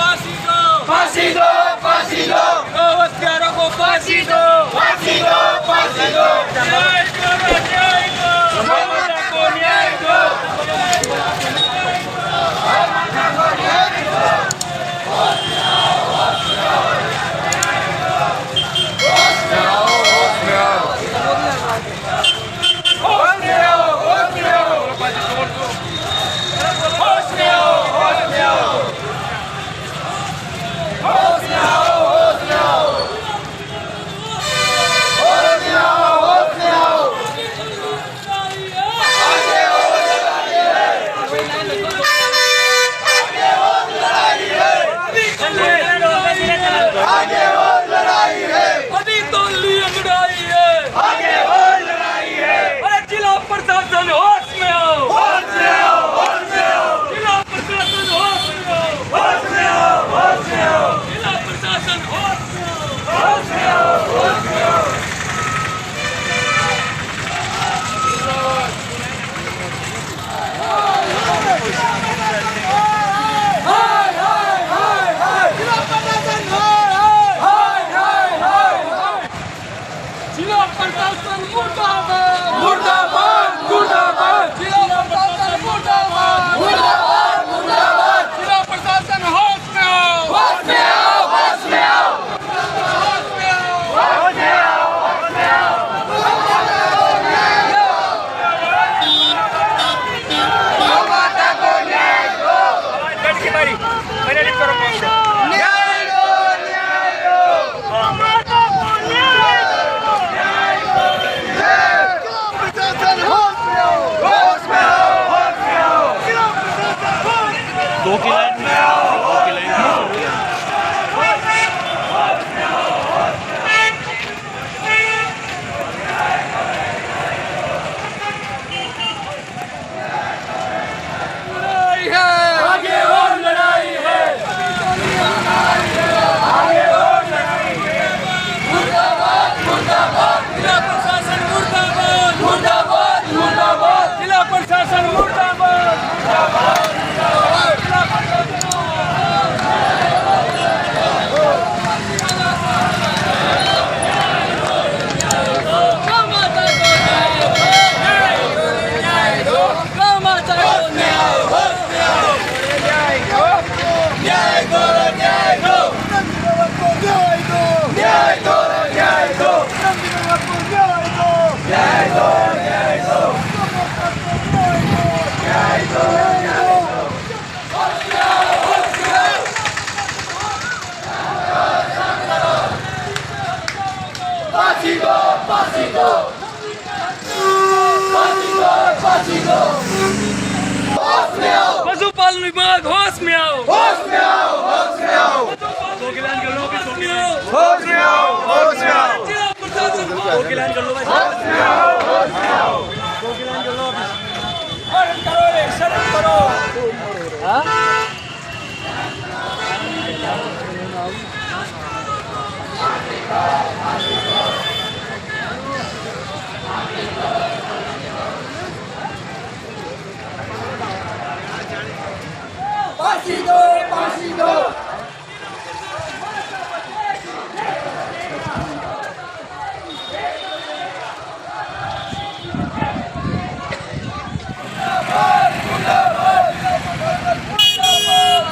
फांसी दो, फांसी दो, फांसी दो, हत्यारों को फांसी दो, फांसी दो, फांसी दो, न्याय दो, न्याय दो, ममता को न्याय दो, ममता को न्याय दो, होश में आओ, होश में आओ, होश में आओ, होश में आओ, होश में आओ, होश में आओ, होश में आओ, होश में आओ, होश में आओ, होश में आओ, होश में आओ, होश में आओ, आगे हो लड़ाई है, आगे हो लड़ाई है, आगे हो लड़ाई है, अभी तो लड़ाई है, आगे हो लड़ाई है, अरे जिला प्रशासन होश में आओ, होश में आओ, होश में आओ, जिला प्रशासन होश में आओ, होश में आओ, होश में आओ, जिला प्रशासन होश में आओ, होश में आओ, होश में आओ, जिला प्रशासन मुर्दाबाद, मुर्दाबाद, मुर्दाबाद, जिला प्रशासन मुर्दाबाद, मुर्दाबाद, मुर्दाबाद, जिला प्रशासन होश में आओ, होश में आओ, होश में आओ, होश में आओ, होश में आओ, होश में आओ, ममता को न्याय दो, न्याय दो, न्याय दो, ममता को न्याय दो, प्रशासन होश में आओ, होश में आओ, होश में आओ, जिला प्रशासन होश में आओ, दो की लाइन में लड़ाई है, आगे और लड़ाई है, आगे और लड़ाई है, मुर्दाबाद, मुर्दाबाद, जिला प्रशासन मुर्दाबाद, मुर्दाबाद, मुर्दाबाद, जिला प्रशासन मुर्दाबाद, ममता को न्याय दो, ममता को न्याय दो, न्याय दो, न्याय दो, न्याय दो, न्याय दो, न्याय दो, न्याय दो, न्याय दो, न्याय दो, फांसी दो, फांसी दो, फांसी दो, फांसी दो, होश में आओ, पशुपालन विभाग होश में आओ, होश में आओ, होश में आओ, होश में आओ, होश में आओ, होश में आओ, जिला प्रशासन होश में आओ, होश में आओ, शरण करो, फांसी दो, फांसी दो,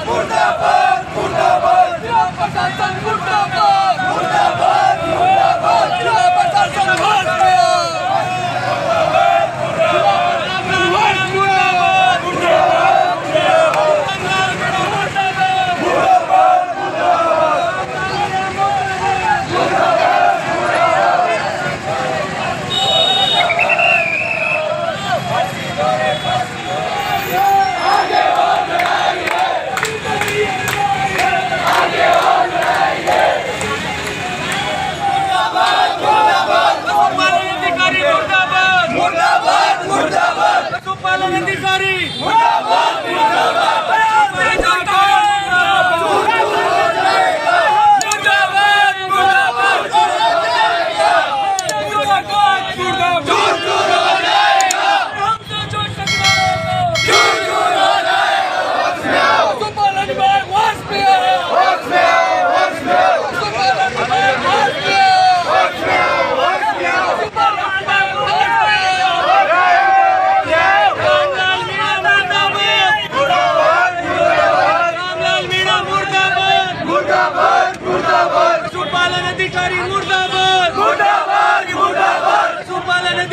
मुर्दाबाद, मुर्दाबाद, जिला प्रशासन मुर्दाबाद, मुर्दाबाद, मुर्दाबाद, जिला प्रशासन होश में आओ, आगे और लड़ाई है,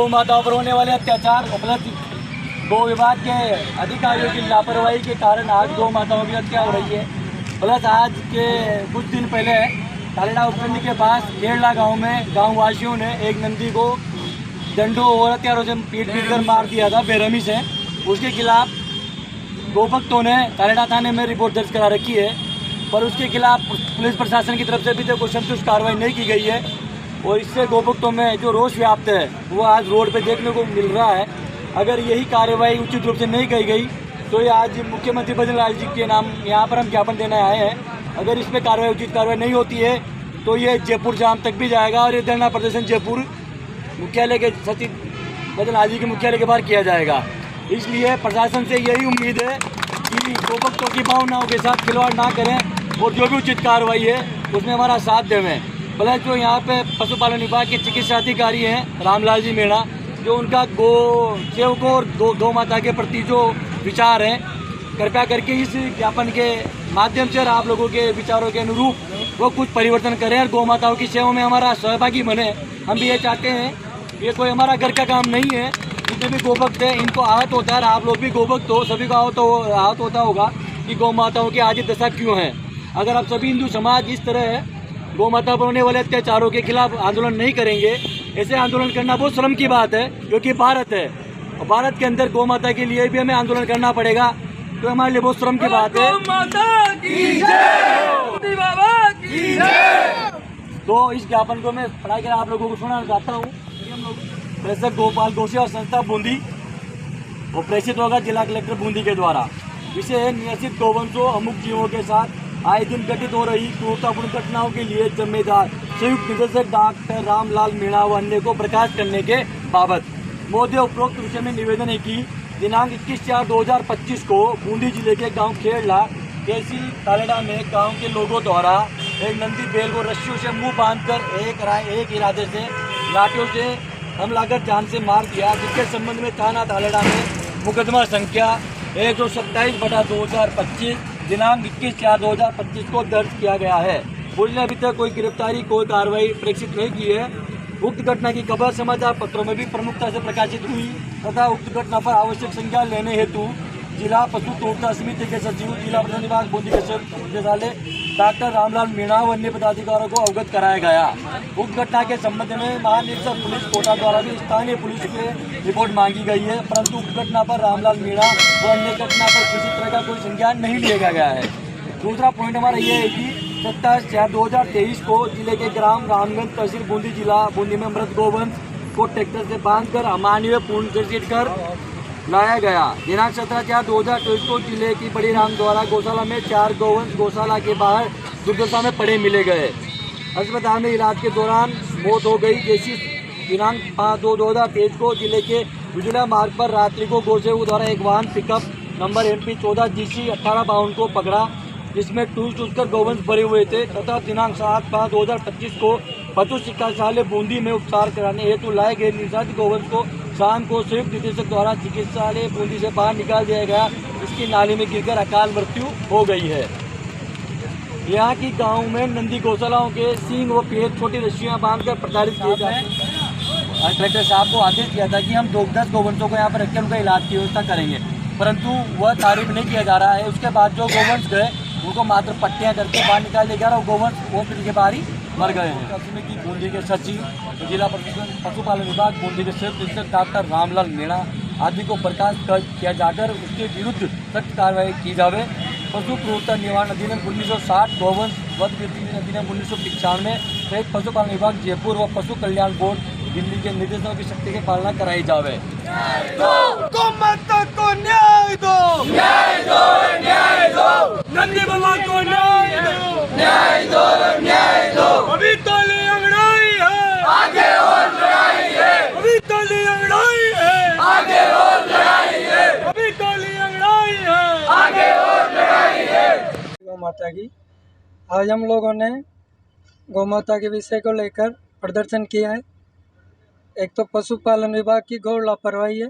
गौ माताओं पर होने वाले अत्याचार उपलब्ध गौ विभाग के अधिकारियों की लापरवाही के कारण आज गौ माताओं की हत्या हो रही है। प्लस आज के कुछ दिन पहले तालेड़ा उपखंड के पास केरला गांव में गांव वासियों ने एक नंदी को डंडों और हथियारों से पीट कर मार दिया था बेरहमी से। उसके खिलाफ गोभक्तों ने तालेड़ा थाने में रिपोर्ट दर्ज करा रखी है, पर उसके खिलाफ पुलिस प्रशासन की तरफ से अभी तक कोई संतुष्ट कार्रवाई नहीं की गई है। और इससे गोभक्तों में जो रोष व्याप्त है वो आज रोड पे देखने को मिल रहा है। अगर यही कार्रवाई उचित रूप से नहीं की गई तो ये आज मुख्यमंत्री बद्रीलाल जी के नाम यहाँ पर हम ज्ञापन देने आए हैं। अगर इस पर कार्रवाई उचित कार्रवाई नहीं होती है तो ये जयपुर जाम तक भी जाएगा और ये धरना प्रदर्शन जयपुर मुख्यालय के सचिव बद्रीलाल जी के मुख्यालय के बाहर किया जाएगा। इसलिए प्रशासन से यही उम्मीद है कि गोभक्तों की भावनाओं के साथ खिलवाड़ ना करें और जो भी उचित कार्रवाई है उसमें हमारा साथ देवें। प्लस जो यहाँ पे पशुपालन विभाग के चिकित्सा अधिकारी हैं रामलाल जी मीणा, जो उनका गौ सेवकों और गौ माता के प्रति जो विचार हैं, कृपया करके इस ज्ञापन के माध्यम से आप लोगों के विचारों के अनुरूप वो कुछ परिवर्तन करें और गौ माताओं की सेवा में हमारा सहभागी बने। हम भी ये चाहते हैं, ये कोई हमारा घर का काम नहीं है। जितने भी गोभक्त हैं इनको आहत होता है, आप लोग भी गोभक्त हो, सभी को आहत होता होगा कि गौ माताओं की आज ये दशा क्यों है। अगर आप सभी हिंदू समाज इस तरह गौ माता पर होने वाले अत्याचारों के खिलाफ आंदोलन नहीं करेंगे, ऐसे आंदोलन करना बहुत शर्म की बात है, क्योंकि भारत है और भारत के अंदर गौ माता के लिए भी हमें आंदोलन करना पड़ेगा, तो हमारे लिए बहुत शर्म की बात है। गौ माता की जय, बाबा की जय। तो इस ज्ञापन को मैं पढ़ा कर आप लोगों को सुनाना चाहता हूँ कि हम लोग प्रेषक गोपाल गोसेवा संस्था बूंदी और प्रेषित होगा जिला कलेक्टर बूंदी के द्वारा। इसे नियसित गौवंशों अमुक जीवों के साथ आए दिन घटित हो रही क्रूरतापूर्ण घटनाओं के लिए जिम्मेदार संयुक्त निदेशक डॉक्टर रामलाल मीणा व अन्य को प्रकाश करने के बाबत महोदय उपरोक्त विषय में निवेदन है कि दिनांक 21/4/2025 को बूंदी जिले के गांव खेड़ला तहसील तालेड़ा में गांव के लोगों द्वारा एक नंदी बैल को रस्सियों से मुंह बांधकर एक इरादे से लाठियों से हमला कर जान से मार दिया, जिसके संबंध में थाना तालेड़ा में मुकदमा संख्या 127/2025 दिनांक 21/4/2025 को दर्ज किया गया है। पुलिस ने अभी तक कोई गिरफ्तारी कोई कार्रवाई प्रेषित नहीं की है। उक्त घटना की खबर समाचार पत्रों में भी प्रमुखता से प्रकाशित हुई तथा उक्त घटना पर आवश्यक संज्ञान लेने हेतु जिला पशु तोड़ता समिति के सचिव जिला प्रशासन विभाग बूंदी के निदेशालय डॉक्टर रामलाल मीणा व अन्य पदाधिकारियों को अवगत कराया गया। उक्त घटना के संबंध में महानिरीक्षक पुलिस कोटा द्वारा भी स्थानीय पुलिस से रिपोर्ट मांगी गई है, परंतु उक्त घटना पर रामलाल मीणा व अन्य घटना पर किसी तरह का कोई संज्ञान नहीं लिया गया है। दूसरा पॉइंट हमारा ये है कि 27/4/2023 को जिले के ग्राम रामगंज तहसील बूंदी जिला बूंदी में मृत गोवंश को ट्रैक्टर से बांधकर अमानवीय पूर्ण कर लाया गया। दिनांक 17/4/2023 को जिले की बड़ी राम द्वारा गौशाला में 4 गोवंश गौशाला के बाहर दुर्दशा में पड़े मिले गए। अस्पताल में इलाज के दौरान मौत हो गई। जैसी दिनांक 5/2/2023 को जिले के बिजुला मार्ग पर रात्रि को गोसेवकों द्वारा एक वाहन पिकअप नंबर MP 14GC 1852 को पकड़ा, जिसमें टूट कर गोवंश भरे हुए थे तथा दिनांक 7/5/2025 को पशु चिकित्सालय बूंदी में उपचार कराने हेतु लाए गए निर्धारित गोवंश को शाम को संयुक्त निदेशक द्वारा चिकित्सालय बूंदी से बाहर निकाल दिया गया। इसकी नाली में गिरकर अकाल मृत्यु हो गई है। यहाँ की गांव में नंदी गौशालाओं के सींग व पेट छोटी रस्सियाँ बांधकर प्रताड़ित किए जाते हैं। कलेक्टर साहब को आदेश किया था कि हम 10 गौवंशों को यहाँ पर रखकर उनका इलाज की व्यवस्था करेंगे, परंतु वह तारीफ नहीं किया जा रहा है। उसके बाद जो गौवंश गए उनको मात्र पट्टियाँ करके बाहर निकाल दिया गया और गौवंश हॉस्पिटल के बाहर ही मर गए हैं। समिति बूंदी के सचिव जिला पशुपालन विभाग बूंदी के संयुक्त निदेशक डॉक्टर रामलाल मीणा आदि को बर्खास्त किया जाकर उसके विरुद्ध सख्त कार्रवाई की जावे। पशु क्रूरता निवारण अधिनियम 1960, गौवंश वध अधिनियम 1995 सहित पशुपालन विभाग जयपुर व पशु कल्याण बोर्ड दिल्ली के निर्देशों की शक्ति की पालना कराई जावे। गौ माता को न्याय दो, न्याय दो, न्याय दो। नंदी बाबा को न्याय दो, न्याय दो, न्याय दो। अभी तो लड़ाई है, आगे और लड़ाई है। अभी तो लड़ाई है, आगे और लड़ाई है। अभी तो लड़ाई है, आगे और लड़ाई है। गौ माता की आज हम लोगों ने गौ माता के विषय को लेकर प्रदर्शन किया है। एक तो पशुपालन विभाग की घोर लापरवाही है।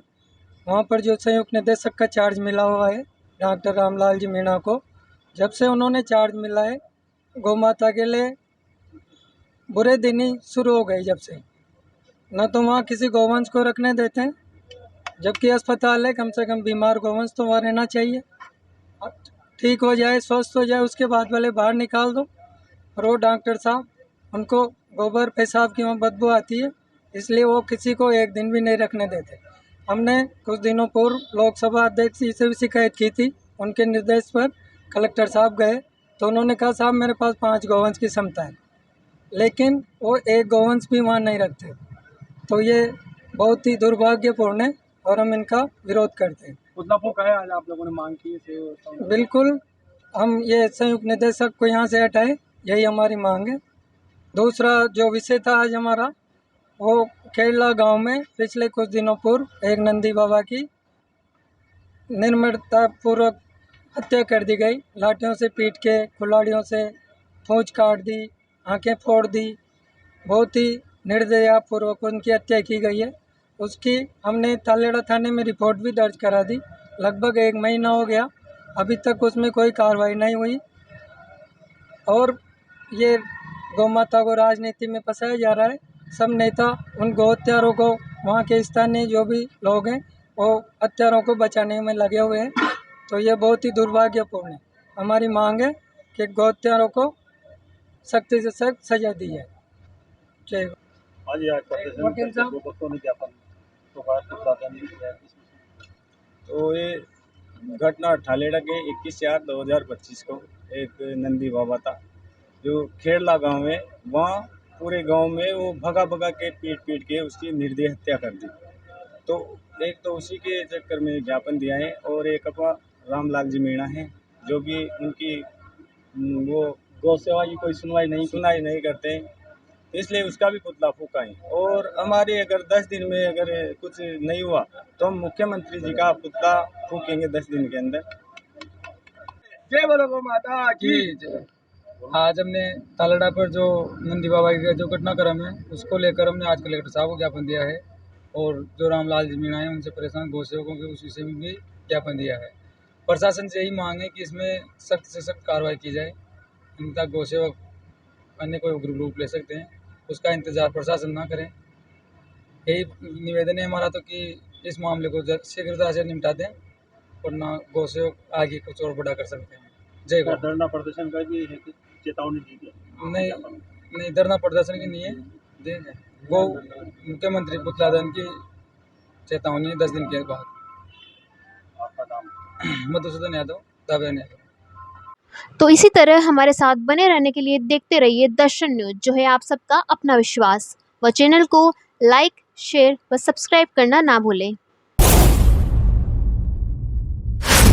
वहाँ पर जो संयुक्त निदेशक का चार्ज मिला हुआ है डॉक्टर रामलाल जी मीणा को, जब से उन्होंने चार्ज मिला है गौ माता के लिए बुरे दिन ही शुरू हो गए। जब से न तो वहाँ किसी गौवंश को रखने देते हैं, जबकि अस्पताल है, कम से कम बीमार गौवंश तो वहाँ रहना चाहिए। ठीक हो जाए, स्वस्थ हो जाए, उसके बाद वाले बाहर निकाल दो। और वो डॉक्टर साहब, उनको गोबर पेशाब की वहाँ बदबू आती है, इसलिए वो किसी को एक दिन भी नहीं रखने देते। हमने कुछ दिनों पूर्व लोकसभा अध्यक्ष जी से भी शिकायत की थी, उनके निर्देश पर कलेक्टर साहब गए तो उन्होंने कहा साहब मेरे पास 5 गौवंश की क्षमता है, लेकिन वो एक गौवंश भी वहाँ नहीं रखते। तो ये बहुत ही दुर्भाग्यपूर्ण है और हम इनका विरोध करते हैं। पुतला फूंका है, आज आप लोगों ने मांग की है। बिल्कुल, हम ये संयुक्त निदेशक को यहाँ से हटाए, यही हमारी मांग है। दूसरा जो विषय था आज हमारा, वो खेड़ला गांव में पिछले कुछ दिनों पूर्व एक नंदी बाबा की निर्ममतापूर्वक हत्या कर दी गई। लाठियों से पीट के, कुल्हाड़ियों से पूंछ काट दी, आंखें फोड़ दी, बहुत ही निर्दयतापूर्वक उनकी हत्या की गई है। उसकी हमने तालेड़ा थाने में रिपोर्ट भी दर्ज करा दी। लगभग 1 महीना हो गया, अभी तक उसमें कोई कार्रवाई नहीं हुई। और ये गौ माता को राजनीति में फंसाया जा रहा है। सब नेता उन गौ हत्यारों को, वहाँ के स्थानीय जो भी लोग हैं, वो हत्यारों को बचाने में लगे हुए हैं। तो ये बहुत ही दुर्भाग्यपूर्ण है। हमारी मांग है कि गौ हत्यारों को सख्ती से सख्त सजा दी जाए। जय गौ। आज वकील साहब। तो ये घटना ठालेड़ा के 21/4/2025 को एक नंदी बाबा था जो खेड़ला गांव में, वहाँ पूरे गांव में वो भगा भगा के पीट के उसकी निर्दयी हत्या कर दी। तो एक तो उसी के चक्कर में ज्ञापन दिया है, और एक अपना रामलाल जी मीणा है जो भी उनकी वो गौ सेवा की कोई सुनवाई नहीं करते हैं, इसलिए उसका भी पुतला फूका है। और हमारे अगर 10 दिन में अगर कुछ नहीं हुआ तो हम मुख्यमंत्री जी का पुतला फूकेंगे 10 दिन के अंदर। जय बोलो गौ माता की। आज हमने तालड़ा पर जो नंदी बाबा का जो घटनाक्रम है, उसको लेकर हमने आज कलेक्टर साहब को ज्ञापन दिया है, और जो रामलाल जी मीणा है उनसे परेशान गौ सेवकों के उस विषय में भी ज्ञापन दिया है। प्रशासन से यही मांग है कि इसमें सख्त से सख्त कार्रवाई की जाए। इनका गौ सेवक अन्य कोई उग्र रूप ले सकते हैं, उसका इंतज़ार प्रशासन ना करें। यही निवेदन है हमारा तो कि इस मामले को शीघ्रता से निपटा दें, वरना गौ सेवक आगे कुछ और बड़ा कर सकते हैं। जय गौ। धरना प्रदर्शन का भी है कि चेतावनी दी गई? नहीं, धरना प्रदर्शन की नहीं है, दें गौ मुख्यमंत्री पुतला दहन की चेतावनी है 10 दिन के बाद। आपका नाम? मधुसूदन यादव, दावेन यादव। तो इसी तरह हमारे साथ बने रहने के लिए देखते रहिए दर्शन न्यूज, जो है आप सबका अपना विश्वास। व चैनल को लाइक, शेयर व सब्सक्राइब करना ना भूलें।